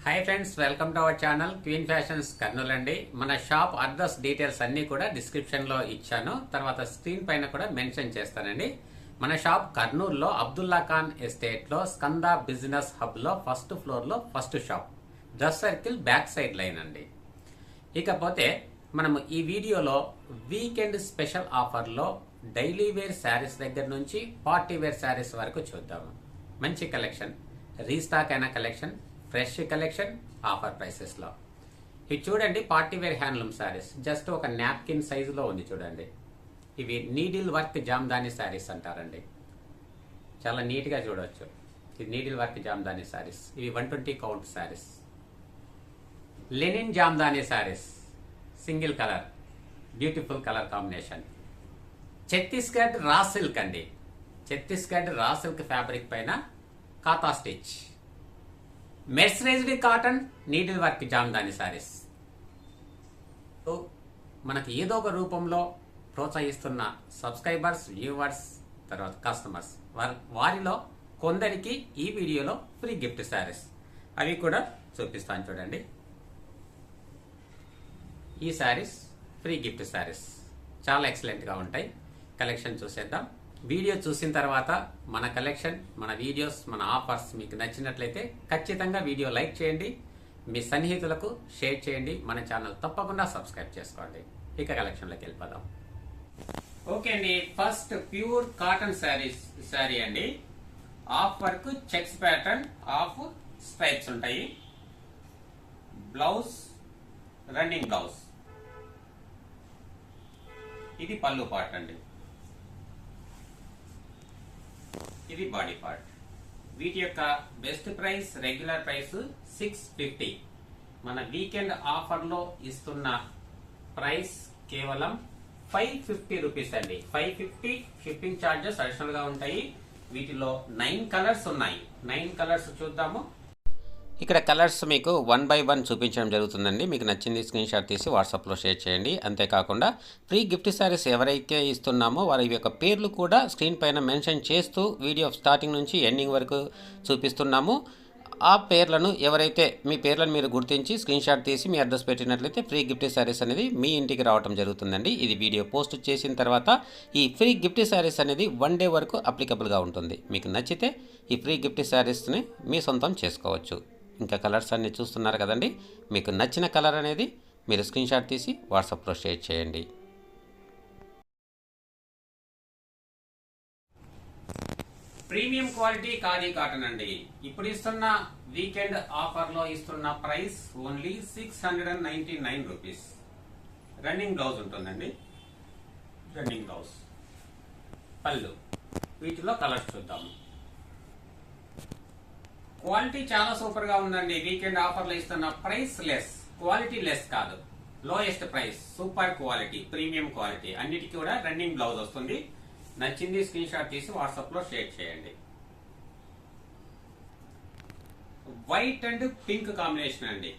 Hi friends, welcome to our channel queen fashions Kurnool అండి. మన shop address details అన్ని కూడా డిస్క్రిప్షన్ లో ఇచ్చాను, తర్వాత స్క్రీన్ పైన కూడా మెన్షన్ చేస్తానండి. మన షాప్ కర్నూలులో అబ్దుల్లా ఖాన్ ఎస్టేట్ లో స్కంద బిజినెస్ హబ్ లో ఫస్ట్ ఫ్లోర్ లో first shop, dress circle back side line అండి. ఇకపోతే మనము ఈ వీడియోలో వీకెండ్ స్పెషల్ ఆఫర్ లో డైలీ వేర్ శారీస్ దగ్గర నుంచి పార్టీ వేర్ శారీస్ వరకు చూద్దాము. మంచి కలెక్షన్, రీస్టాక్ అయిన collection, fresh collection, offer prices లో. ఇది చూడండి, party wear handloom saris, just ఒక నాప్కిన్ సైజులో ఉంది చూడండి. ఇవి నీడిల్ వర్క్ జామ్దాని శారీస్ అంటారండి. చాలా నీట్ గా చూడవచ్చు. ఇది నీడిల్ వర్క్ జామ్దాని శారీస్. ఇవి 120 count saris. Linen Jamdani saris, single colour, beautiful colour combination. Chhattisgarh raw silk అండి. ఛత్తీస్గఢ్ రా సిల్క్ ఫ్యాబ్రిక్ పైన kantha stitch, mercerised cotton needle work Jamdani saris. మనకి ఏదో ఒక రూపంలో ప్రోత్సహిస్తున్న సబ్స్క్రైబర్స్, వ్యూవర్స్, తర్వాత కస్టమర్స్, వారిలో కొందరికి ఈ వీడియోలో ఫ్రీ గిఫ్ట్ శారీస్ అవి కూడా చూపిస్తాను చూడండి. ఈ శారీస్ ఫ్రీ గిఫ్ట్ శారీస్ చాలా ఎక్సలెంట్ గా ఉంటాయి. కలెక్షన్ చూసేద్దాం. వీడియో చూసిన తర్వాత మన కలెక్షన్, మన వీడియోస్, మన ఆఫర్స్ మీకు నచ్చినట్లయితే ఖచ్చితంగా వీడియో లైక్ చేయండి, మీ సన్నిహితులకు షేర్ చేయండి, మన ఛానల్ తప్పకుండా సబ్స్క్రైబ్ చేసుకోండి. ఇక కలెక్షన్లోకి వెళ్ళిపోదాం. ఓకే అండి, ఫస్ట్ ప్యూర్ కాటన్ శారీ అండి. Half work checks pattern, half stripes ఉంటాయి. Blouse running blouse. ఇది పళ్ళు పార్ట్ అండి, ఇది బాడీ పార్ట్. వీటి యొక్క బెస్ట్ ప్రైస్, రెగ్యులర్ ప్రైస్ 650. మన వీకెండ్ ఆఫర్ లో ఇస్తున్న ప్రైస్ కేవలం 550 రూపీస్ అండి. 550. షిప్పింగ్ ఛార్జెస్ అడిషనల్ గా ఉంటాయి. వీటిలో 9 కలర్స్ ఉన్నాయి. 9 కలర్స్ చూద్దాము. ఇక్కడ కలర్స్ మీకు 1 by 1 చూపించడం జరుగుతుందండి. మీకు నచ్చింది స్క్రీన్ షాట్ తీసి వాట్సాప్లో షేర్ చేయండి. అంతేకాకుండా ఫ్రీ గిఫ్ట్ శారీస్ ఎవరైతే ఇస్తున్నామో వారి యొక్క పేర్లు కూడా స్క్రీన్ పైన మెన్షన్ చేస్తూ వీడియో స్టార్టింగ్ నుంచి ఎండింగ్ వరకు చూపిస్తున్నాము. ఆ పేర్లను ఎవరైతే మీ పేర్లను మీరు గుర్తించి స్క్రీన్ షాట్ తీసి మీ అడ్రస్ పెట్టినట్లయితే ఫ్రీ గిఫ్ట్ శారీస్ అనేది మీ ఇంటికి రావడం జరుగుతుందండి. ఇది వీడియో పోస్ట్ చేసిన తర్వాత ఈ ఫ్రీ గిఫ్ట్ శారీస్ అనేది 1 day వరకు అప్లికబుల్గా ఉంటుంది. మీకు నచ్చితే ఈ ఫ్రీ గిఫ్ట్ శారీస్ని మీ సొంతం చేసుకోవచ్చు. ఇంకా కలర్స్ అన్ని చూస్తున్నారు కదండి. మీకు నచ్చిన కలర్ అనేది మీరు స్క్రీన్ షాట్ తీసి వాట్సాప్లో షేర్ చేయండి. ప్రీమియం క్వాలిటీ ఖాదీ కాటన్ అండి. ఇప్పుడు ఇస్తున్న వీకెండ్ ఆఫర్ లో ఇస్తున్న price only 699 rupees. Running blouse ఉంటుందండి. రన్నింగ్ బ్లౌజ్, పళ్ళు. వీటిలో కలర్స్ చూద్దాము. క్వాలిటీ చాలా సూపర్ గా ఉందండి. వీకెండ్ ఆఫర్ లో ఇస్తున్న ప్రైస్ లెస్, క్వాలిటీ లెస్ కాదు, lowest price, super quality, premium quality. అన్నిటికీ కూడా రన్నింగ్ బ్లౌజ్ వస్తుంది. నచ్చింది స్క్రీన్ షాట్ తీసి వాట్సాప్ లో షేర్ చేయండి. వైట్ అండ్ పింక్ కాంబినేషన్ అండి.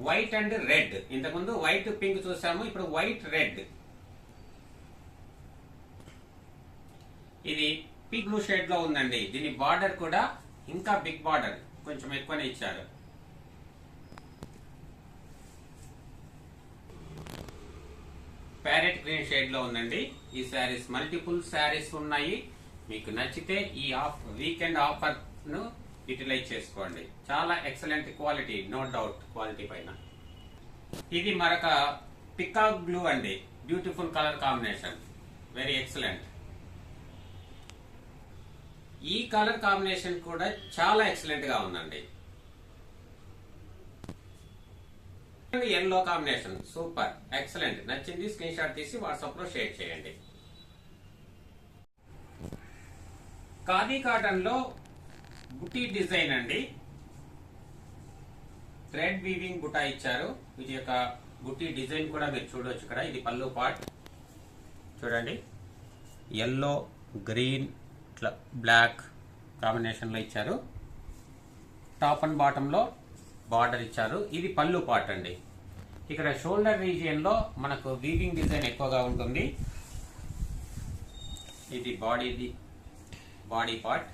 White and red. ఇంతకుముందు వైట్ పింక్ చూసాము, ఇప్పుడు వైట్ రెడ్. ఇది పింక్ బ్లూ షేడ్ లో ఉందండి. దీని బార్డర్ కూడా ఇంకా బిగ్ బార్డర్, కొంచెం ఎక్కువనే ఇచ్చారు. ప్యారెట్ గ్రీన్ షేడ్ లో ఉందండి. ఈ శారీస్ మల్టిపుల్ శారీస్ ఉన్నాయి. మీకు నచ్చితే ఈ వీకెండ్ ఆఫర్ ను యూటిలైజ్ చేసుకోండి. చాలా excellent quality, no doubt quality పైన. ఇది మరొక పికాక్ బ్లూ అండి. Beautiful colour combination, very excellent. ఈ కలర్ కాంబినేషన్ కూడా చాలా ఎక్సలెంట్ గా ఉందండి. Yellow combination, super, excellent. నచ్చింది స్క్రీన్ షాట్ తీసి వాట్సాప్ లో షేర్ చేయండి. ఖాదీ కాటన్ లో బుటీ డిజైన్ అండి. థ్రెడ్ వీవింగ్ బుటా ఇచ్చారు. వీటి యొక్క బుటీ డిజైన్ కూడా మీరు చూడవచ్చు ఇక్కడ. ఇది పళ్ళు పార్ట్ చూడండి. ఎల్లో, గ్రీన్, బ్లాక్ కాంబినేషన్ లో ఇచ్చారు. టాప్ అండ్ బాటమ్ లో బార్డర్ ఇచ్చారు. ఇది పళ్ళు పార్ట్ అండి. ఇక్కడ షోల్డర్ రీజియన్ లో మనకు వీవింగ్ డిజైన్ ఎక్కువగా ఉంటుంది. ఇది బాడీ పార్ట్.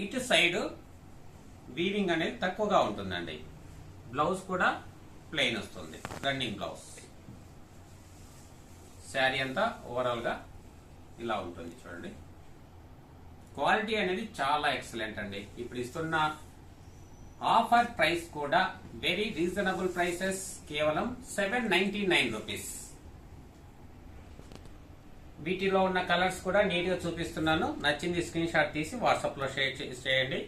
ఇటు సైడ్ వీవింగ్ అనేది తక్కువగా ఉంటుందండి. బ్లౌజ్ కూడా ప్లెయిన్ వస్తుంది, రన్నింగ్ బ్లౌజ్. శారీ అంతా ఓవరాల్ గా ఇలా ఉంటుంది చూడండి. క్వాలిటీ అనేది చాలా ఎక్సలెంట్ అండి. ఇప్పుడు ఇస్తున్న ఆఫర్ ప్రైస్ కూడా వెరీ రీజనబుల్ ప్రైసెస్, కేవలం 799 రూపీస్. వీటిలో ఉన్న కలర్స్ కూడా నీట్ గా చూపిస్తున్నాను. నచ్చింది స్క్రీన్ షాట్ తీసి వాట్సాప్ లో షేర్ చేయండి.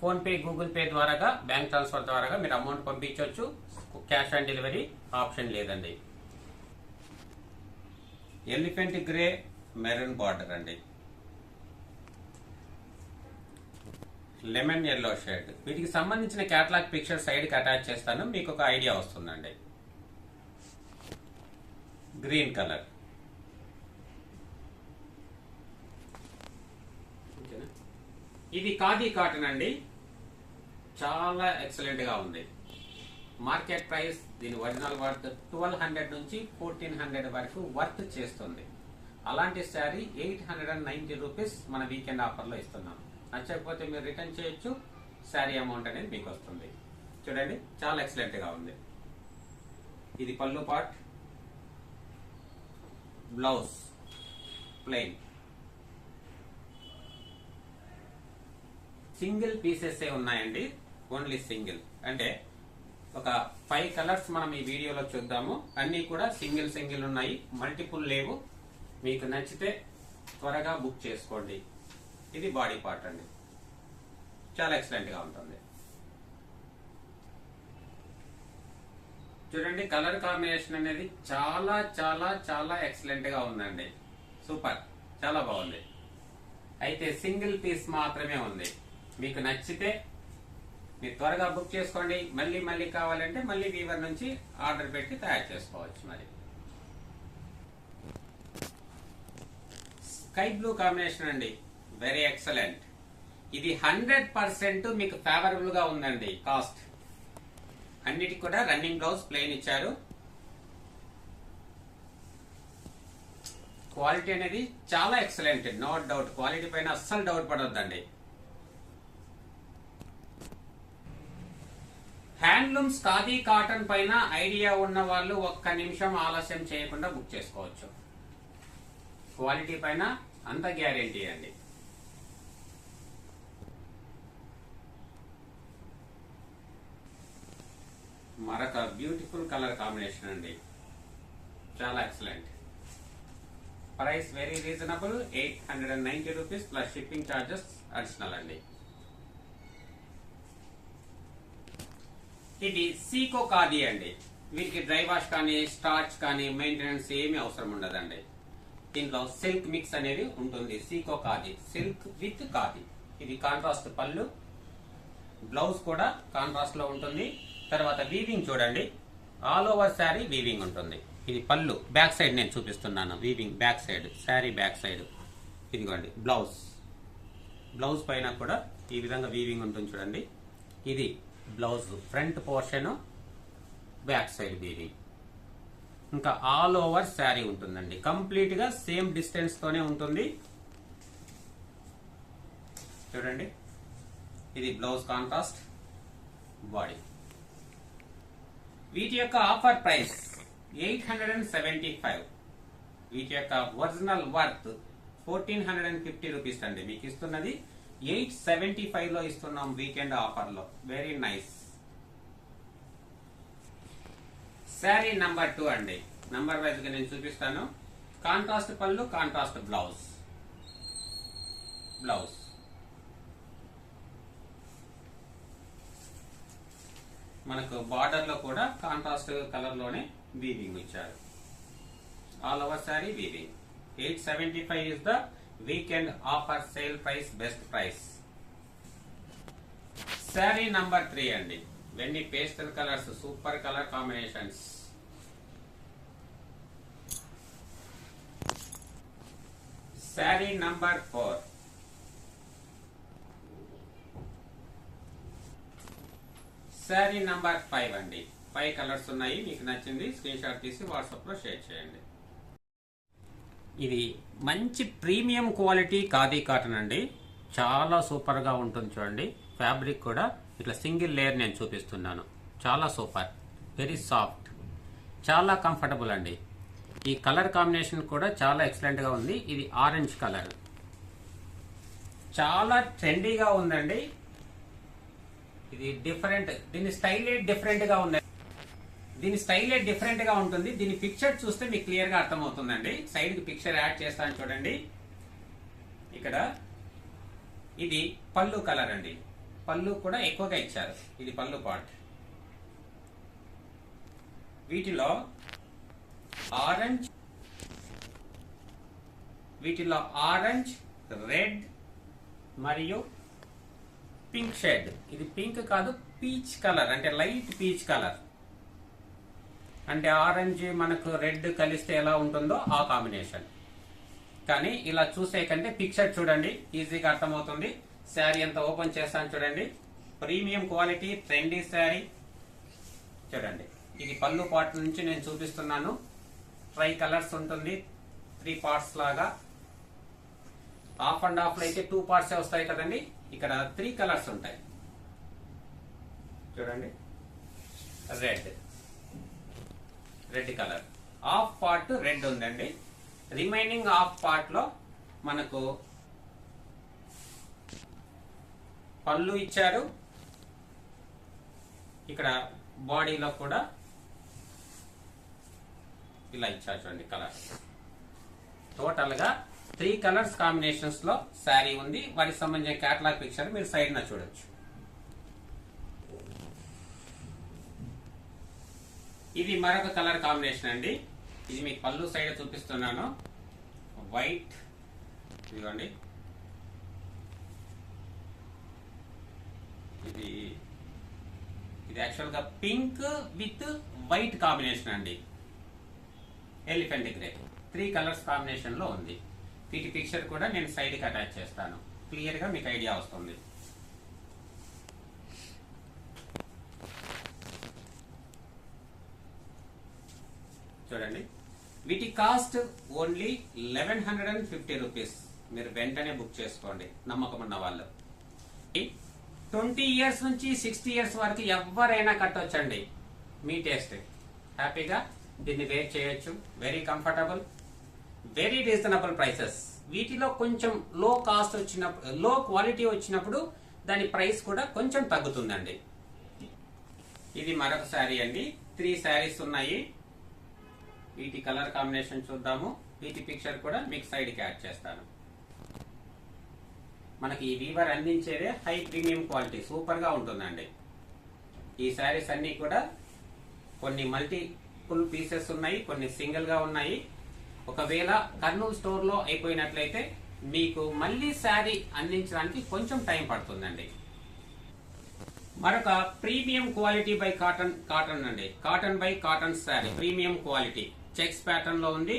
ఫోన్ పే, గూగుల్ పే ద్వారాగా, బ్యాంక్ ట్రాన్స్ఫర్ ద్వారాగా మీరు అమౌంట్ పంపించవచ్చు. క్యాష్ ఆన్ డెలివరీ ఆప్షన్ లేదండి. ఎలిఫెంట్ గ్రే మెరూన్ బార్డర్ అండి, లెమన్ ఎల్లో షేడ్. వీటికి సంబంధించిన క్యాటలాగ్ పిక్చర్ సైడ్ కి అటాచ్ చేస్తాను, మీకు ఒక ఐడియా వస్తుందండి. గ్రీన్ కలర్, ఇది ఖాదీ కాటన్ అండి. చాలా ఎక్సలెంట్ గా ఉంది. మార్కెట్ ప్రైస్ దీని ఒరిజినల్ వర్త్ 1200 నుంచి 1400 వరకు వర్త్ చేస్తుంది. అలాంటి శారీ 890 రూపీస్ మన వీకెండ్ ఆఫర్ లో ఇస్తున్నాం. నచ్చకపోతే మీరు రిటర్న్ చేయొచ్చు. శారీ అమౌంట్ అనేది మీకు వస్తుంది. చూడండి, చాలా ఎక్సలెంట్ గా ఉంది. ఇది పళ్ళు part, blouse plain. Single pieces ఉన్నాయండి, ఓన్లీ సింగిల్. అంటే ఒక 5 కలర్స్ మనం ఈ వీడియోలో చూద్దాము. అన్ని కూడా సింగిల్ ఉన్నాయి, మల్టిపుల్ లేవు. మీకు నచ్చితే త్వరగా బుక్ చేసుకోండి. ఇది బాడీ పార్ట్ అండి, చాలా ఎక్సలెంట్ గా ఉంటుంది. చూడండి, కలర్ కాంబినేషన్ అనేది చాలా చాలా చాలా ఎక్సలెంట్ గా ఉందండి. సూపర్, చాలా బాగుంది. అయితే సింగిల్ పీస్ మాత్రమే ఉంది. మీకు నచ్చితే మీరు త్వరగా బుక్ చేసుకోండి. మళ్ళీ కావాలంటే మళ్ళీ వీవర్ నుంచి ఆర్డర్ పెట్టి తయారు చేసుకోవచ్చు. మరి స్కై బ్లూ కాంబినేషన్ అండి, వెరీ ఎక్సలెంట్. ఇది 100% మీకు ఫేవరబుల్ గా ఉందండి. కాస్ట్ అన్నిటికి కూడా రన్నింగ్ బ్లౌజ్ ప్లెయిన్ ఇచ్చారు. క్వాలిటీ అనేది చాలా ఎక్సలెంట్, నో డౌట్. క్వాలిటీ పైన అస్సలు డౌట్ పడొద్దండి. హ్యాండ్లూమ్స్ ఖాదీ కాటన్ పైన ఐడియా ఉన్న వాళ్ళు ఒక్క నిమిషం ఆలస్యం చేయకుండా బుక్ చేసుకోవచ్చు. క్వాలిటీ పైన అంత గ్యారెంటీ అండి. మరొక బ్యూటిఫుల్ కలర్ కాంబినేషన్ అండి, చాలా excellent. Price very reasonable, 890 rupees plus shipping charges additional అండి. ఇది సీకో ఖాదీ అండి. వీటికి డ్రై వాష్ కానీ స్టార్చ్ కానీ మెయింటెనెన్స్ ఏమీ అవసరం ఉండదండి. దీంట్లో సిల్క్ మిక్స్ అనేది ఉంటుంది. Seeko khadi, silk with khadi. ఇది కాంట్రాస్ట్ పళ్ళు, బ్లౌజ్ కూడా కాంట్రాస్ట్ లో ఉంటుంది. తర్వాత వీవింగ్ చూడండి, ఆల్ ఓవర్ శారీ వీవింగ్ ఉంటుంది. ఇది పళ్ళు, బ్యాక్ సైడ్ నేను చూపిస్తున్నాను. Weaving back side, sari back side. ఇదిగోండి బ్లౌజ్ పైన కూడా ఈ విధంగా వీవింగ్ ఉంటుంది చూడండి. ఇది blouse front portion, back side weaving. ఇంకా ఆల్ ఓవర్ శారీ ఉంటుందండి. కంప్లీట్ గా సేమ్ డిస్టెన్స్ తోనే ఉంటుంది. చూడండి, ఇది బ్లౌజ్ కాంట్రాస్ట్, బాడీ. వీటి యొక్క ఆఫర్ ప్రైస్ 875. వీటి యొక్క ఒరిజినల్ వర్త్ 1450 రూపీస్ అండి. మీకు ఇస్తున్నది 875 లో ఇస్తున్నాం వీకెండ్ ఆఫర్ లో. Very nice. శారీ నంబర్ 2 అండి. నంబర్ వైజ్ గా నేను చూపిస్తాను. కాంట్రాస్ట్ పళ్ళు, కాంట్రాస్ట్ బ్లౌజ్. మనకు బార్డర్ లో కూడా కాంట్రాస్ట్ కలర్ లోనే వీవింగ్ ఇచ్చారు. All over sari weaving. 875 is the weekend offer sale price, best price. Saree number 3 అండి. వెన్నీ pastel colours, super colour combinations. Sari number 4. Sari number 5 అండి. 5 కలర్స్ ఉన్నాయి. మీకు నచ్చింది స్క్రీన్ షాట్ తీసి వాట్సాప్ లో షేర్ చేయండి. ఇది మంచి ప్రీమియం క్వాలిటీ ఖాదీ కాటన్ అండి. చాలా సూపర్ గా ఉంటుంది చూడండి. ఫ్యాబ్రిక్ కూడా ఇట్లా సింగిల్ లేయర్ నేను చూపిస్తున్నాను. చాలా సూపర్, వెరీ సాఫ్ట్, చాలా కంఫర్టబుల్ అండి. ఈ కలర్ కాంబినేషన్ కూడా చాలా ఎక్సలెంట్ గా ఉంది. ఇది ఆరెంజ్ కలర్, చాలా ట్రెండీగా ఉందండి. ఇది డిఫరెంట్, దీని స్టైలే డిఫరెంట్ గా ఉంది. దీని స్టైలే డిఫరెంట్ గా ఉంటుంది. దీని పిక్చర్ చూస్తే మీకు క్లియర్ గా అర్థమవుతుందండి. సైడ్ కి పిక్చర్ యాడ్ చేస్తాను చూడండి. ఇక్కడ ఇది పళ్ళు కలర్ అండి. పళ్ళు కూడా ఎక్కువగా ఇచ్చారు. ఇది పళ్ళు పార్ట్. వీటిలో ఆరెంజ్, రెడ్ మరియు పింక్ షేడ్. ఇది పింక్ కాదు, పీచ్ కలర్, అంటే లైట్ పీచ్ కలర్. అంటే ఆరెంజ్ మనకు రెడ్ కలిస్తే ఎలా ఉంటుందో ఆ కాంబినేషన్. కానీ ఇలా చూసే కంటే పిక్చర్ చూడండి, ఈజీగా అర్థమవుతుంది. శారీ ఎంత ఓపెన్ చేస్తాను చూడండి. ప్రీమియం క్వాలిటీ ట్రెండీ శారీ చూడండి. ఇది పళ్ళు పార్ట్ నుంచి నేను చూపిస్తున్నాను. ట్రై కలర్స్ ఉంటుంది, 3 పార్ట్స్ లాగా. హాఫ్ అండ్ హాఫ్ లో అయితే 2 పార్ట్స్ వస్తాయి కదండి. ఇక్కడ 3 కలర్స్ ఉంటాయి చూడండి. Red colour half part red ఉందండి. రిమైనింగ్ హాఫ్ పార్ట్ లో మనకు పళ్ళు ఇచ్చారు. ఇక్కడ బాడీలో కూడా ఇలా ఇచ్చారు చూడండి కలర్. టోటల్ గా 3 కలర్స్ కాంబినేషన్స్ లో శారీ ఉంది. వాటికి సంబంధించిన కేటలాగ్ పిక్చర్ మీరు సైడ్ నా చూడొచ్చు. ఇది మరొక కలర్ కాంబినేషన్ అండి. ఇది మీకు పళ్ళు సైడ్ చూపిస్తున్నాను. వైట్, ఇదిగోండి. ఇది యాక్చువల్ గా పింక్ విత్ వైట్ కాంబినేషన్ అండి. ఎలిఫెంట్ గ్రే 3 కలర్స్ కాంబినేషన్ లో ఉంది. వీటి పిక్చర్ కూడా నేను సైడ్ కి అటాచ్ చేస్తాను. క్లియర్ గా మీకు ఐడియా వస్తుంది. చూడండి, వీటి కాస్ట్ ఓన్లీ 1150 రూపీస్. మీరు వెంటనే బుక్ చేసుకోండి నమ్మకం ఉన్న వాళ్ళు. 20 ఇయర్స్ నుంచి 60 ఇయర్స్ వరకు ఎవరైనా కట్టొచ్చండి. మీ టేస్ట్, హ్యాపీగా దీన్ని వేర్ చేయొచ్చు. Very comfortable, very reasonable prices. వీటిలో కొంచెం లో కాస్ట్ వచ్చినప్పుడు, లో క్వాలిటీ వచ్చినప్పుడు దాని ప్రైస్ కూడా కొంచెం తగ్గుతుందండి. ఇది మరొక శారీ అండి. 3 శారీస్ ఉన్నాయి. వీటి కలర్ కాంబినేషన్ చూద్దాము. వీటి పిక్చర్ కూడా మీకు సైడ్ కి యాడ్ చేస్తాను. మనకి ఈ వీవర్ అందించేదే హై ప్రీమియం క్వాలిటీ, సూపర్ గా ఉంటుందండి. ఈ శారీస్ అన్ని కూడా కొన్ని మల్టిపుల్ పీసెస్ ఉన్నాయి, కొన్ని సింగిల్ గా ఉన్నాయి. ఒకవేళ కర్నూలు స్టోర్ లో అయిపోయినట్లయితే మీకు మళ్ళీ శారీ అందించడానికి కొంచెం టైం పడుతుందండి. మరొక ప్రీమియం క్వాలిటీ బై కాటన్ అండి. Cotton by cotton sari, premium quality, checks pattern లో ఉంది.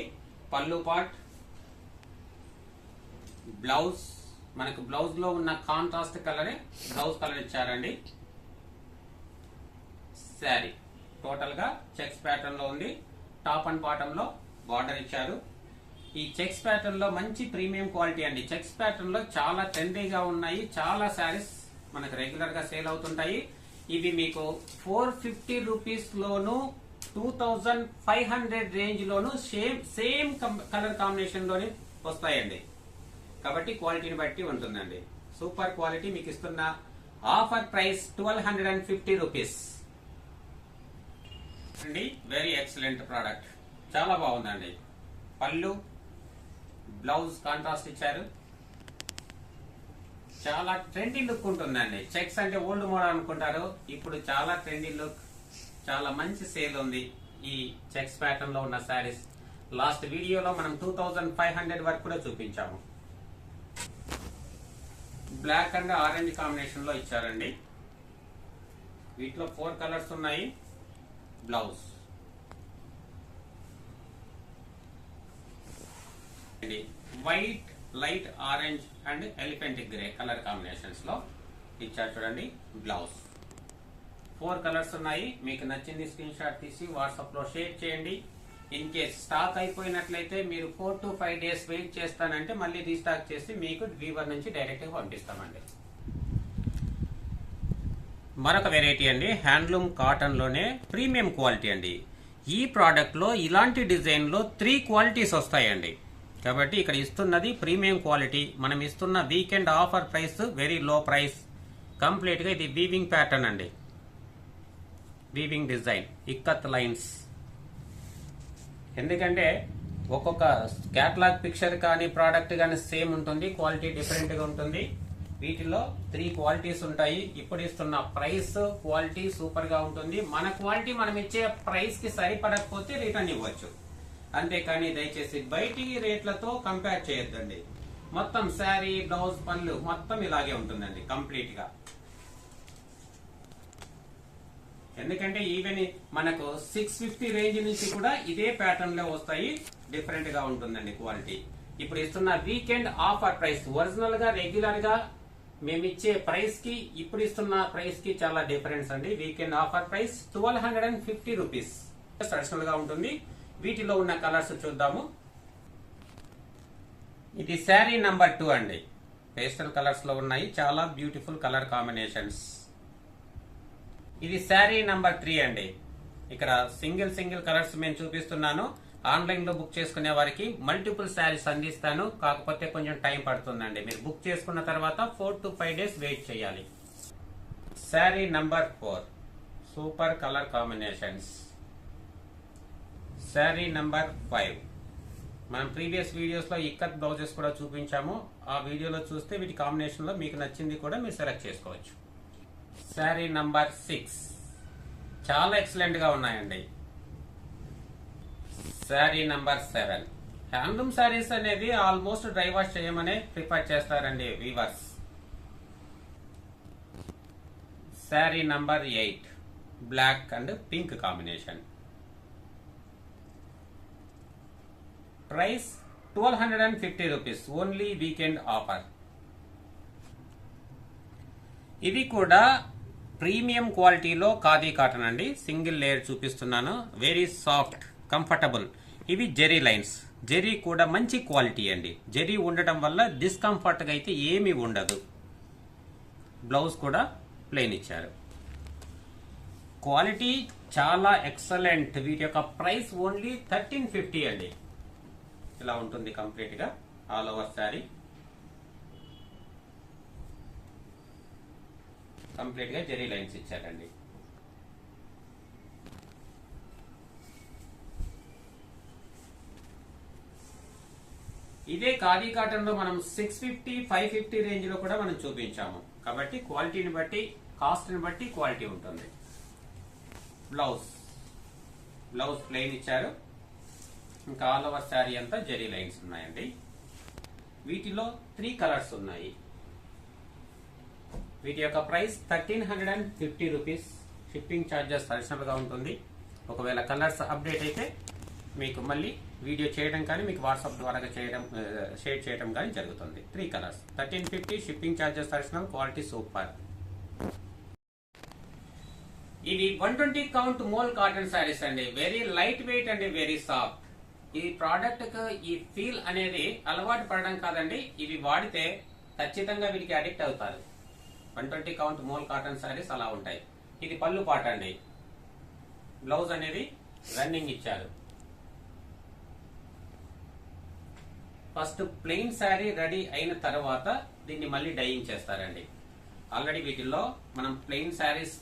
పళ్ళు పార్ట్, బ్లౌజ్, మనకు బ్లౌజ్ లో ఉన్న కాంట్రాస్ట్ కలరే బ్లౌజ్ కలర్ ఇచ్చారండి. శారీ టోటల్ గా చెక్స్ ప్యాటర్న్ లో ఉంది. టాప్ అండ్ బాటమ్ లో బార్డర్ ఇచ్చారు. ఈ చెక్స్ ప్యాటర్న్ లో మంచి ప్రీమియం క్వాలిటీ అండి. చెక్స్ ప్యాటర్న్ లో చాలా ట్రెండీగా ఉన్నాయి. చాలా శారీస్ మనకు రెగ్యులర్ గా సేల్ అవుతుంటాయి. ఇవి మీకు 450 రూపీస్ లోను, 2500 రేంజ్ లోను సేమ్ కలర్ కాంబినేషన్ లోనే వస్తాయండి. కాబట్టి క్వాలిటీని బట్టి ఉంటుందండి. Super quality. మీకు ఇస్తున్న ఆఫర్ ప్రైస్ 1250 రూపీస్ అండి. వెరీ ఎక్సలెంట్ ప్రోడక్ట్, చాలా బాగుందండి. పళ్ళు, బ్లౌజ్ కాంట్రాస్ట్ ఇచ్చారు. చాలా ట్రెండీ లుక్ ఉంటుందండి. చెక్స్ అంటే ఓల్డ్ మోడల్ అనుకుంటారు, ఇప్పుడు చాలా ట్రెండీ లుక్, చాలా మంచి సేల్ ఉంది ఈ చెక్స్ ప్యాటర్న్ లో ఉన్న శారీస్. లాస్ట్ వీడియోలో మనం 2500 వరకు కూడా చూపించాము. బ్లాక్ అండ్ ఆరెంజ్ కాంబినేషన్ లో ఇచ్చారండి. వీటిలో 4 కలర్స్ ఉన్నాయి. Blouse white, light orange and elephant grey colour combinations లో ఇచ్చారు చూడండి. బ్లౌజ్ 4 కలర్స్ ఉన్నాయి. మీకు నచ్చింది స్క్రీన్ షాట్ తీసి వాట్సాప్ లో షేర్ చేయండి. ఇన్ కేస్ స్టాక్ అయిపోయినట్లయితే మీరు 4 to 5 days వెయిట్ చేస్తానంటే మళ్ళీ రీస్టాక్ చేసి మీకు వీవర్ నుంచి డైరెక్ట్ గా పంపిస్తామండి. మరొక వెరైటీ అండి, హ్యాండ్లూమ్ కాటన్ లోనే ప్రీమియం క్వాలిటీ అండి. ఈ ప్రోడక్ట్ లో ఇలాంటి డిజైన్ లో 3 క్వాలిటీస్ వస్తాయండి. కాబట్టి ఇక్కడ ఇస్తున్నది ప్రీమియం క్వాలిటీ. మనం ఇస్తున్న weekend offer price very low price. Complete గా ఇది వీవింగ్ ప్యాటర్న్ అండి, వీవింగ్ డిజైన్, ఇక్కత్ లైన్స్. ఎందుకంటే ఒక్కొక్క క్యాటలాగ్ పిక్చర్ కానీ ప్రోడక్ట్ కానీ సేమ్ ఉంటుంది, క్వాలిటీ డిఫరెంట్ గా ఉంటుంది. వీటిలో 3 క్వాలిటీస్ ఉంటాయి. ఇప్పుడు ఇస్తున్న ప్రైస్ క్వాలిటీ సూపర్ గా ఉంటుంది. మన క్వాలిటీ మనం ఇచ్చే ప్రైస్ కి సరిపడకపోతే రిటర్న్ ఇవ్వచ్చు. అంతేకాని దయచేసి బయటి రేట్లతో కంపేర్ చేయొద్దండి. మొత్తం శారీ, బ్లౌజ్, పళ్ళు మొత్తం ఇలాగే ఉంటుందండి కంప్లీట్ గా. ఎందుకంటే ఈవెన్ మనకు 650 రేంజ్ నుంచి కూడా ఇదే ప్యాటర్న్ లో వస్తాయి. డిఫరెంట్ గా ఉంటుందండి క్వాలిటీ. ఇప్పుడు ఇస్తున్న వీకెండ్ ఆఫర్ ప్రైస్ ఒరిజినల్ గా రెగ్యులర్ గా మేము ఇచ్చే ప్రైస్ కి ఇప్పుడు ఇస్తున్న ప్రైస్ కి చాలా డిఫరెన్స్ అండి. Weekend offer price 1250 rupees traditional గా ఉంటుంది. వీటిలో ఉన్న కలర్స్ చూద్దాము. ఇది శారీ నంబర్ 2 అండి. పేస్టల్ కలర్స్ లో ఉన్నాయి, చాలా బ్యూటిఫుల్ కలర్ కాంబినేషన్స్. ఇది శారీ నంబర్ 3 అండి. ఇక్కడ సింగిల్ కలర్స్ మేము చూపిస్తున్నాను. ఆన్లైన్ లో బుక్ చేసుకునే వారికి మల్టిపుల్ శారీస్ అందిస్తాను. కాకపోతే కొంచెం టైం పడుతుందండి. మీరు బుక్ చేసుకున్న తర్వాత 4 to 5 days వెయిట్ చేయాలి. Sari number 4 super colour combinations. Sari number 5 మనం ప్రీవియస్ వీడియోస్ లో ఇక్కత్ బ్లౌజెస్ కూడా చూపించాము. ఆ వీడియోలో చూస్తే వీటి కాంబినేషన్ లో మీకు నచ్చింది కూడా మీరు సెలెక్ట్ చేసుకోవచ్చు. శారీ నంబర్ 6 చాలా ఎక్సలెంట్ గా ఉన్నాయండి. శారీ నంబర్ 7 హ్యాండ్లూమ్ శారీస్ అనేది ఆల్మోస్ట్ డ్రై వాష్ చేయమనే ప్రిఫర్ చేస్తారండి weavers. Sari number 8 black and pink combination. Price 1250 rupees only weekend offer. ఇది కూడా ప్రీమియం క్వాలిటీలో ఖాదీ కాటన్ అండి. సింగిల్ లేయర్ చూపిస్తున్నాను. Very soft, comfortable. ఇవి జెరీ లైన్స్. జెరీ కూడా మంచి క్వాలిటీ అండి. జెరీ ఉండటం వల్ల డిస్కంఫర్ట్ గా అయితే ఏమీ ఉండదు. బ్లౌజ్ కూడా ప్లెయిన్ ఇచ్చారు. క్వాలిటీ చాలా ఎక్సలెంట్. వీటి యొక్క ప్రైస్ ఓన్లీ 1350 అండి. ఇలా ఉంటుంది కంప్లీట్ గా ఆల్ ఓవర్ శారీ. కంప్లీట్ గా జెరీ లైన్స్ ఇచ్చారండి. ఇదే ఖాదీ కాటన్ లో మనం 650, 550 రేంజ్ లో కూడా మనం చూపించాము. కాబట్టి క్వాలిటీని బట్టి, కాస్ట్ ని బట్టి క్వాలిటీ ఉంటుంది. బ్లౌజ్ ప్లెయిన్ ఇచ్చారు. ఇంకా ఆల్ ఓవర్ శారీ అంతా జెరీ లైన్స్ ఉన్నాయండి. వీటిలో 3 కలర్స్ ఉన్నాయి. వీటి యొక్క price 1350 rupees. Shipping charges additional గా ఉంటుంది. ఒకవేళ కలర్స్ అప్డేట్ అయితే మీకు మళ్ళీ వీడియో చేయడం కానీ మీకు వాట్సాప్ ద్వారా షేర్ చేయడం కానీ జరుగుతుంది. 3 colours 1350. Shipping charges additional. Quality super. ఇవి 120 కౌంట్ మోల్ కాటన్ శారీస్ అండి. వెరీ లైట్ వెయిట్ అండి, వెరీ సాఫ్ట్. ఈ ప్రోడక్ట్ కు ఈ ఫీల్ అనేది అలవాటు పడడం కాదండి, ఇవి వాడితే ఖచ్చితంగా వీటికి అడిక్ట్ అవుతారు. 120 కౌంట్ మోల్ కాటన్ శారీస్ అలా ఉంటాయి. ఇది పళ్ళు పాట అండి. బ్లౌజ్ అనేది రన్నింగ్ ఇచ్చారు. ఫస్ట్ ప్లెయిన్ శారీ రెడీ అయిన తర్వాత దీన్ని మళ్ళీ డైయింగ్ చేస్తారండి. ఆల్రెడీ వీటిల్లో మనం ప్లెయిన్ శారీస్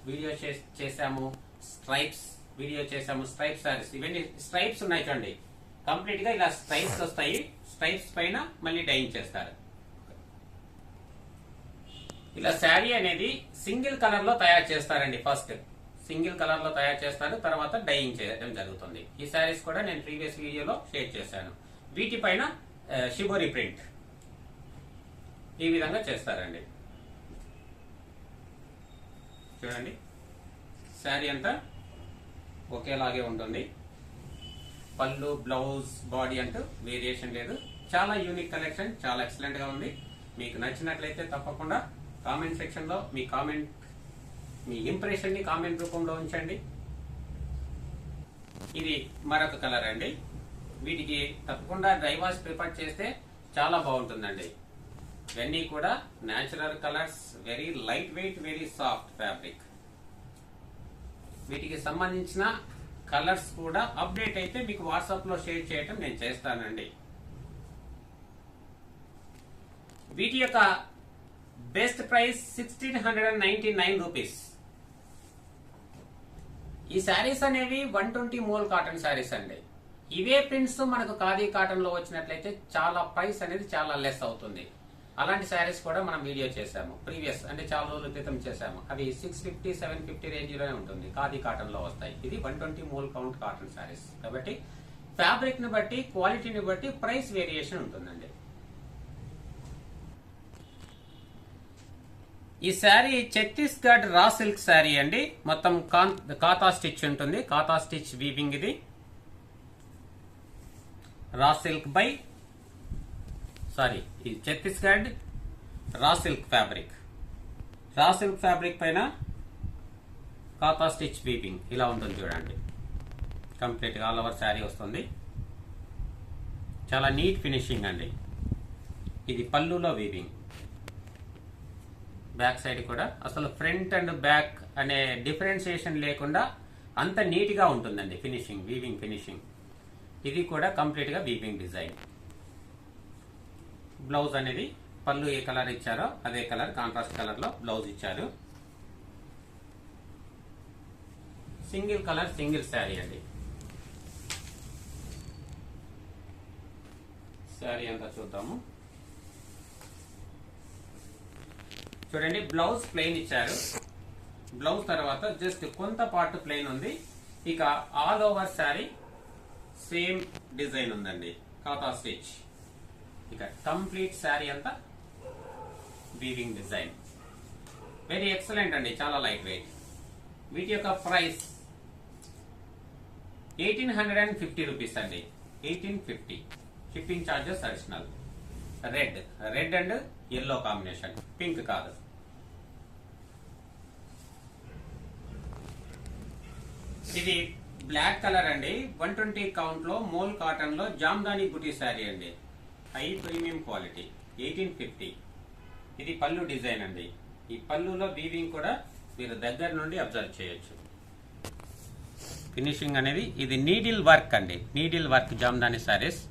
వీడియో చేసాము, స్ట్రైప్స్ వీడియో చేసాము. స్ట్రైప్ శారీస్ ఇవన్నీ స్ట్రైప్స్ ఉన్నాయి చూడండి. కంప్లీట్ గా ఇలా స్ట్రైప్స్ వస్తాయి. స్ట్రైప్స్ పైన మళ్ళీ డైయింగ్ చేస్తారు. ఇలా శారీ అనేది సింగిల్ కలర్ లో తయారు చేస్తారండి. ఫస్ట్ సింగిల్ కలర్ లో తయారు చేస్తారు, తర్వాత డైయింగ్ చేయడం జరుగుతుంది. ఈ శారీస్ కూడా నేను ప్రీవియస్ వీడియోలో షేర్ చేశాను. వీటిపైన షిబోరి ప్రింట్ ఈ విధంగా చేస్తారండి. చూడండి, శారీ అంతా ఒకేలాగే ఉంటుంది. పళ్ళు, బ్లౌజ్, బాడీ అంటూ వేరియేషన్ లేదు. చాలా యూనిక్ కలెక్షన్, చాలా ఎక్సలెంట్ గా ఉంది. మీకు నచ్చినట్లయితే తప్పకుండా కామెంట్ సెక్షన్ లో మీ ఇంప్రెషన్ ని కామెంట్ రూపంలో ఉంచండి. ఇది మరొక కలర్ అండి. వీటికి తప్పకుండా డ్రై వాష్ ప్రిఫర్ చేస్తే చాలా బాగుంటుందండి. ఇవన్నీ కూడా natural colours, very light weight, very soft fabric. వీటికి సంబంధించిన కలర్స్ కూడా అప్డేట్ అయితే మీకు వాట్సాప్ లో షేర్ చేయటం నేను చేస్తానండి. వీటి యొక్క బెస్ట్ ప్రైస్ 1699 రూపీస్. ఈ శారీస్ అనేవి 120 మోల్ కాటన్ శారీస్ అండి. ఇవే ప్రింట్స్ మనకు ఖాదీ కాటన్ లో వచ్చినట్లయితే చాలా ప్రైస్ అనేది చాలా లెస్ అవుతుంది. అలాంటి శారీస్ కూడా మనం వీడియో చేసాము ప్రీవియస్, అంటే చాలా రోజుల క్రితం చేసాము. అవి 650, 750 రేంజ్ లోనే ఉంటుంది, ఖాదీ కాటన్ లో వస్తాయి. ఇది 120 మోల్ కౌంట్ కాటన్ శారీస్ కాబట్టి ఫ్యాబ్రిక్ ని బట్టి, క్వాలిటీని బట్టి ప్రైస్ వేరియేషన్ ఉంటుందండి. ఈ శారీ ఛత్తీస్గఢ్ రా సిల్క్ శారీ అండి. మొత్తం కాతా స్టిచ్ ఉంటుంది, కాతా స్టిచ్ వీవింగ్. ఇది రా సిల్క్ బై ఈ ఛత్తీస్గఢ్ రా సిల్క్ ఫ్యాబ్రిక్. రా సిల్క్ ఫ్యాబ్రిక్ పైన కాతా స్టిచ్ వీవింగ్ ఇలా ఉంటుంది చూడండి. కంప్లీట్ గా ఆల్ ఓవర్ శారీ వస్తుంది. చాలా నీట్ ఫినిషింగ్ అండి. ఇది పళ్ళులో వీవింగ్. బ్యాక్ సైడ్ కూడా అసలు ఫ్రంట్ అండ్ బ్యాక్ అనే డిఫరెన్షియేషన్ లేకుండా అంత నీట్ గా ఉంటుందండి ఫినిషింగ్, వీవింగ్ ఫినిషింగ్. ఇది కూడా కంప్లీట్ గా వీవింగ్ డిజైన్. బ్లౌజ్ అనేది పళ్ళు ఏ కలర్ ఇచ్చారో అదే కలర్, కాంట్రాస్ట్ కలర్ లో బ్లౌజ్ ఇచ్చారు. సింగిల్ కలర్, సింగిల్ శారీ అండి. శారీ అంతా చూద్దాము. చూడండి, బ్లౌజ్ ప్లెయిన్ ఇచ్చారు. బ్లౌజ్ తర్వాత జస్ట్ కొంత పార్ట్ ప్లెయిన్ ఉంది. ఇక all over sari same design ఉందండి, కాతా స్టిచ్. ఇక కంప్లీట్ శారీ అంతా వీవింగ్ డిజైన్. వెరీ ఎక్సలెంట్ అండి, చాలా లైట్ వెయిట్. వీటి యొక్క ప్రైస్ 1850 రూపీస్ అండి. 1850. Shipping charges additional. Red and yellow combination, pink కాదు. ఇది బ్లాక్ కలర్ అండి. 120 కౌంట్ లో మోల్ కాటన్ లో జామ్దాని బుటీ శారీ అండి. High premium quality. 1850. ఇది పళ్ళు డిజైన్ అండి. ఈ పళ్ళులో వీవింగ్ కూడా మీరు దగ్గర నుండి అబ్జర్వ్ చేయొచ్చు. ఫినిషింగ్ అనేది ఇది నీడిల్ వర్క్ అండి. Needle work Jamdani saris.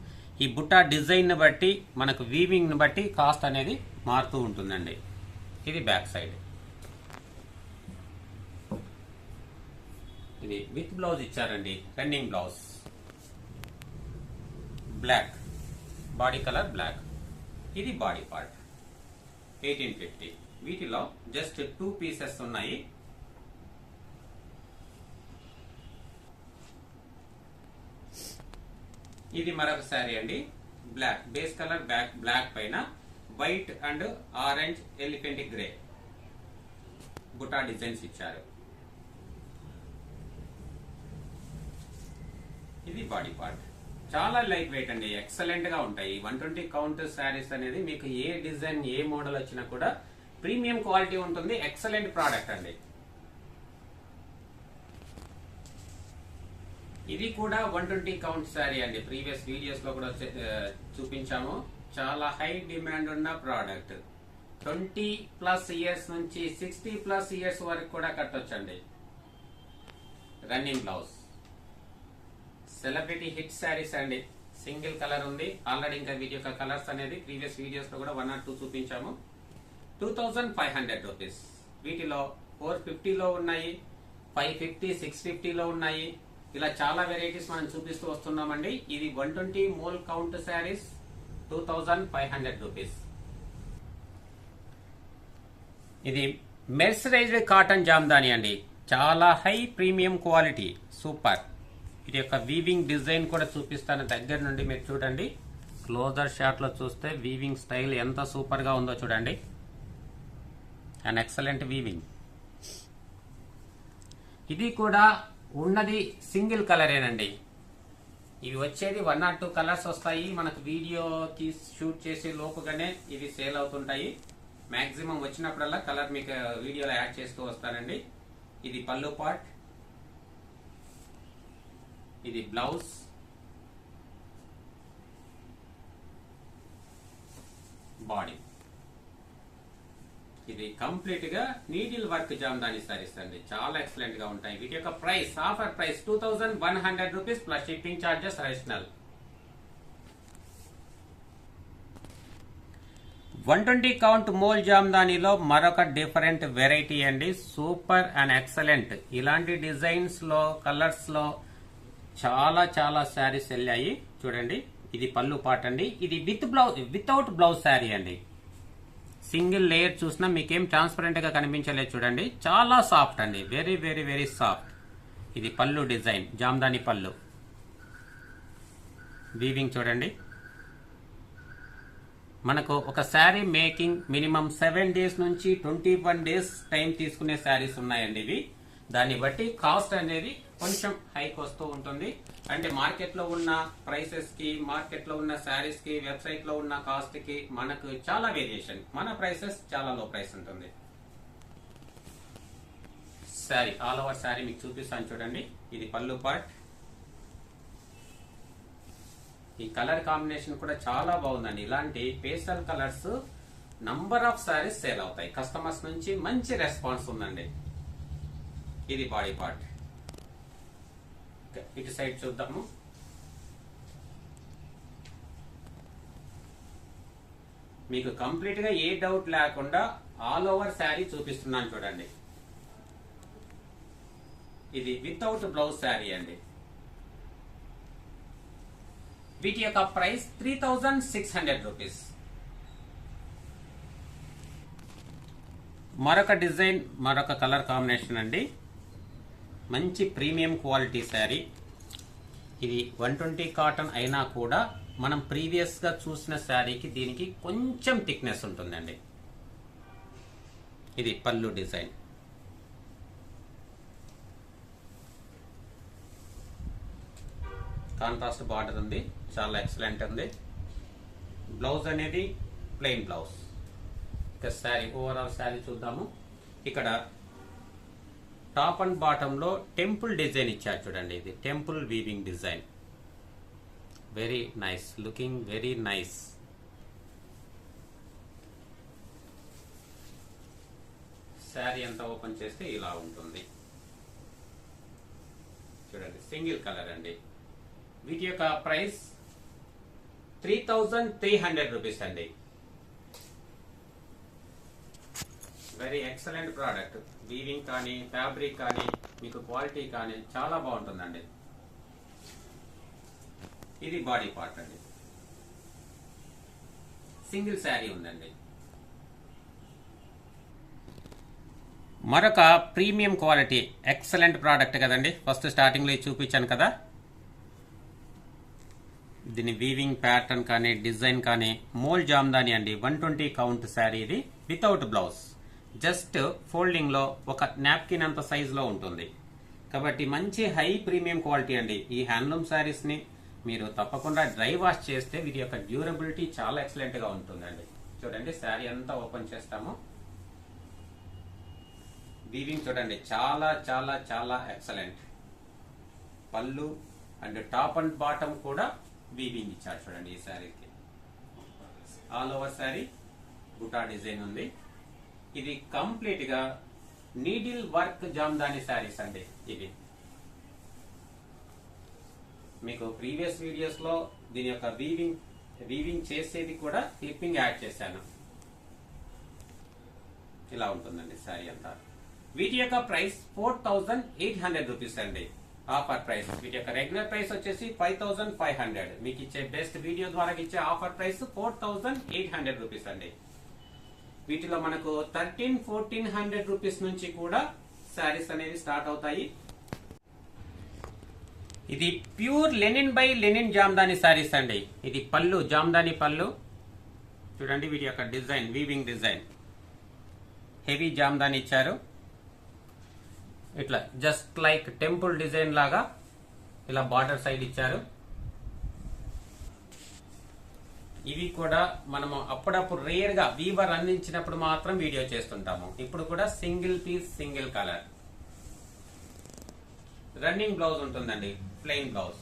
ఈ బుట్టా డిజైన్ ని బట్టి, మనకు వీవింగ్ ని బట్టి కాస్ట్ అనేది మారుతూ ఉంటుందండి. ఇది బ్యాక్ సైడ్. ఇది విత్ బ్లౌజ్ ఇచ్చారండి, running blouse. Black body colour, black. ఇది బాడీ పార్ట్. 1850. వీటిలో జస్ట్ 2 పీసెస్ ఉన్నాయి. ఇది మరొక శారీ అండి. బ్లాక్ బేస్ కలర్, బ్లాక్ పైన white and orange elephant grey బుటా డిజైన్స్ ఇచ్చారు. ఇది బాడీ పార్ట్. చాలా లైట్ వెయిట్ అండి, ఎక్సలెంట్ గా ఉంటాయి. 120 కౌంట్ శారీస్ అనేది మీకు ఏ డిజైన్, ఏ మోడల్ వచ్చినా కూడా ప్రీమియం క్వాలిటీ ఉంటుంది. ఎక్సలెంట్ ప్రోడక్ట్ అండి. ఇది కూడా 120 కౌంట్ శారీ అండి. ప్రీవియస్ వీడియోస్ లో కూడా చూపించాము. చాలా హై డిమాండ్ ఉన్న ప్రోడక్ట్. 20+ ఇయర్స్ నుంచి 60+ ఇయర్స్ వరకు కూడా కట్టొచ్చండి. Running blouse. Celebrity hit saris అండి. సింగిల్ కలర్ ఉంది. ఆల్రెడీ ఇంకా వీటి యొక్క కలర్స్ అనేది ప్రీవియస్ వీడియోస్ లో కూడా 1 or 2 చూపించాము. 2500 రూపీస్. వీటిలో 450 లో ఉన్నాయి, 550, 650 లో ఉన్నాయి. ఇలా చాలా వెరైటీస్ మనం చూపిస్తూ వస్తున్నామండి. ఇది 120 మోల్ కౌంట్ శారీస్, 2500 రూపీస్. ఇది మెర్సరైజ్డ్ కాటన్ జామ్దాని అండి. చాలా హై ప్రీమియం క్వాలిటీ, సూపర్. ఇది యొక్క వీవింగ్ డిజైన్ కూడా చూపిస్తాను దగ్గర నుండి. మీరు చూడండి, క్లోజర్ షాట్ లో చూస్తే వీవింగ్ స్టైల్ ఎంత సూపర్ గా ఉందో చూడండి. And excellent weaving. ఇది కూడా ఉన్నది సింగిల్ కలరేనండి. ఇవి వచ్చేది 1 or 2 కలర్స్ వస్తాయి. మనకు వీడియో షూట్ చేసే లోపుగానే ఇవి సేల్ అవుతుంటాయి. మాక్సిమం వచ్చినప్పుడల్లా కలర్ మీకు వీడియోలో యాడ్ చేస్తూ వస్తానండి. ఇది పళ్ళు పార్ట్. ఇది బ్లౌజ్, బాడీ. ఇది కంప్లీట్ గా నీడిల్ వర్క్ జామ్దాని సారీస్ అండి, చాలా ఎక్సలెంట్ గా ఉంటాయి. వీటి యొక్క price, offer price 2100 rupees plus shipping charges additional. 120 count మోల్ జామ్దానిలో మరొక డిఫరెంట్ వెరైటీ అండి, సూపర్ అండ్ ఎక్సలెంట్. ఇలాంటి డిజైన్స్ లో, కలర్స్ లో చాలా చాలా శారీస్ వెళ్ళాయి. చూడండి, ఇది పళ్ళు పాట అండి. ఇది వితౌట్ బ్లౌజ్ శారీ అండి. సింగిల్ లేయర్ చూసినా మీకేం ట్రాన్స్పరెంట్ గా కనిపించలేదు. చూడండి, చాలా సాఫ్ట్ అండి, వెరీ వెరీ వెరీ సాఫ్ట్. ఇది పళ్ళు డిజైన్, జామ్దాని పళ్ళు. వీవింగ్ చూడండి. మనకు ఒక శారీ మేకింగ్ మినిమం 7 days నుంచి 21 days టైం తీసుకునే శారీస్ ఉన్నాయండి ఇవి. దాన్ని బట్టి కాస్ట్ అనేది కొంచెం హైక్ వస్తూ ఉంటుంది. అంటే మార్కెట్ లో ఉన్న ప్రైసెస్ కి, మార్కెట్ లో ఉన్న శారీస్ కి, వెబ్సైట్ లో ఉన్న కాస్ట్ కి మనకు చాలా వేరియేషన్. మన ప్రైసెస్ చాలా లో ప్రైస్ ఉంటుంది. శారీ, ఆల్ ఓవర్ శారీ మీకు చూపిస్తాను చూడండి. ఇది పళ్ళు పార్ట్. ఈ కలర్ కాంబినేషన్ కూడా చాలా బాగుందండి. ఇలాంటి pastel colours number of saris sale అవుతాయి. కస్టమర్స్ నుంచి మంచి రెస్పాన్స్ ఉందండి. ఇది బాడీ పార్ట్. ఇటు సైడ్ చూద్దాము. మీకు కంప్లీట్ గా ఏ డౌట్ లేకుండా ఆల్ ఓవర్ శారీ చూపిస్తున్నాను చూడండి. ఇది వితౌట్ బ్లౌజ్ శారీ అండి. వీటి యొక్క ప్రైస్ 3600 రూపీస్. మరొక డిజైన్, మరొక కలర్ కాంబినేషన్ అండి. మంచి ప్రీమియం క్వాలిటీ శారీ. ఇది 120 కాటన్ అయినా కూడా మనం ప్రీవియస్ గా చూసిన శారీకి దీనికి కొంచెం థిక్నెస్ ఉంటుందండి. ఇది పళ్ళు డిజైన్. కాంట్రాస్ట్ బార్డర్ ఉంది, చాలా ఎక్సలెంట్ ఉంది. బ్లౌజ్ అనేది ప్లెయిన్ బ్లౌజ్. ఇక శారీ, ఓవరాల్ శారీ చూద్దాము. ఇక్కడ టాప్ అండ్ బాటమ్ లో టెంపుల్ డిజైన్ ఇచ్చారు చూడండి. ఇది temple weaving design, very nice looking, very nice. Sari అంతా ఓపెన్ చేస్తే ఇలా ఉంటుంది చూడండి. సింగిల్ కలర్ అండి. వీటి యొక్క ప్రైస్ 3300 రూపీస్ అండి. Very excellent product. వీవింగ్ కానీ, ఫ్యాబ్రిక్ కానీ, మీకు క్వాలిటీ కానీ చాలా బాగుంటుందండి. ఇది బాడీ పార్ట్ అండి. సింగిల్ శారీ ఉందండి. మరొక ప్రీమియం క్వాలిటీ ఎక్సలెంట్ ప్రోడక్ట్ కదండి. ఫస్ట్ స్టార్టింగ్ లో చూపించాను కదా. దీని వీవింగ్ ప్యాటర్న్ కానీ, డిజైన్ కానీ, మోల్ జామ్దాని అండి. 120 కౌంట్ శారీ. ఇది వితౌట్ బ్లౌజ్, జస్ట్ ఫోల్డింగ్ లో ఒక నాప్కిన్ అంత సైజ్ లో ఉంటుంది. కాబట్టి మంచి హై ప్రీమియం క్వాలిటీ అండి. ఈ హ్యాండ్లూమ్ శారీస్ ని మీరు తప్పకుండా డ్రై వాష్ చేస్తే వీటి యొక్క డ్యూరబిలిటీ చాలా ఎక్సలెంట్ గా ఉంటుందండి. చూడండి, శారీ అంతా ఓపెన్ చేస్తాము. వీవింగ్ చూడండి, చాలా చాలా చాలా ఎక్సలెంట్. పళ్ళు అండ్ టాప్ అండ్ బాటమ్ కూడా వీవింగ్ ఇచ్చారు చూడండి. ఈ శారీకి ఆల్ ఓవర్ శారీ బుటా డిజైన్ ఉంది. ఇది కంప్లీట్ గా నీడిల్ వర్క్ జామ్దాని శారీస్ అండి. ఇది మీకు ప్రీవియస్ వీడియోస్ లో దీని యొక్క వీవింగ్ చేసేది కూడా క్లిప్పింగ్ యాడ్ చేశాను. ఇలా ఉంటుందండి శారీ అంతా. వీటి యొక్క ప్రైస్ 4800 రూపీస్ అండి. Offer price. వీటి యొక్క రెగ్యులర్ ప్రైస్ వచ్చేసి 5500. మీకు ఇచ్చే బెస్ట్ వీడియో ద్వారా ఇచ్చే ఆఫర్ ప్రైస్ 4800 రూపీస్ అండి. వీటిలో మనకు 1300-1400 రూపీస్ నుంచి కూడా శారీస్ అనేది స్టార్ట్ అవుతాయి. ఇది pure linen by Lenin Jamdani saris అండి. ఇది పళ్ళు, జామ్దాని పళ్ళు చూడండి. వీటి యొక్క design, weaving design, heavy Jamdani ఇచ్చారు. ఇట్లా జస్ట్ లైక్ టెంపుల్ డిజైన్ లాగా ఇలా బార్డర్ సైడ్ ఇచ్చారు. ఇవి కూడా మనము అప్పుడప్పుడు రేర్ గా వీవర్ అందించినప్పుడు మాత్రం వీడియో చేస్తుంటాము. ఇప్పుడు కూడా single piece, single colour. Running blouse ఉంటుందండి. Plain blouse.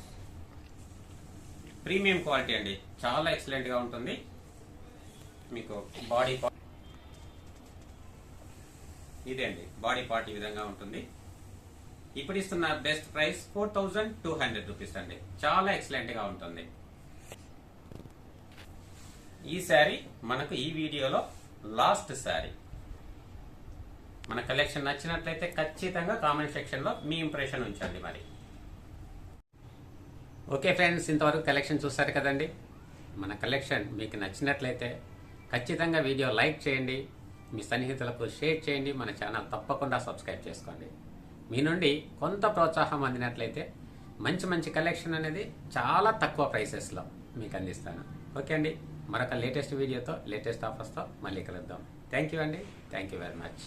ప్రీమియం క్వాలిటీ అండి, చాలా ఎక్సలెంట్ గా ఉంటుంది. మీకు బాడీ పార్ట్ ఇదే అండి, బాడీ పార్ట్ ఈ విధంగా ఉంటుంది. ఇప్పుడు ఇస్తున్న బెస్ట్ ప్రైస్ 4200 రూపీస్ అండి, చాలా ఎక్సలెంట్ గా ఉంటుంది. ఈ శారీ మనకు ఈ వీడియోలో లాస్ట్ శారీ. మన కలెక్షన్ నచ్చినట్లయితే ఖచ్చితంగా కామెంట్ సెక్షన్ లో మీ ఇంప్రెషన్ ఉంచండి. మరి ఓకే ఫ్రెండ్స్, ఇంతవరకు కలెక్షన్ చూస్తారు కదండి. మన కలెక్షన్ మీకు నచ్చినట్లయితే ఖచ్చితంగా వీడియో లైక్ చేయండి, మీ సన్నిహితులకు షేర్ చేయండి, మన ఛానల్ తప్పకుండా సబ్స్క్రైబ్ చేసుకోండి. మీ నుండి కొంత ప్రోత్సాహం అందినట్లయితే మంచి మంచి కలెక్షన్ అనేది చాలా తక్కువ ప్రైసెస్లో మీకు అందిస్తాను. ఓకే అండి, మరొక లేటెస్ట్ వీడియోతో లేటెస్ట్ ఆఫర్స్తో మళ్ళీ కలుద్దాం. థ్యాంక్ యూ అండి, థ్యాంక్ యూ వెరీ మచ్.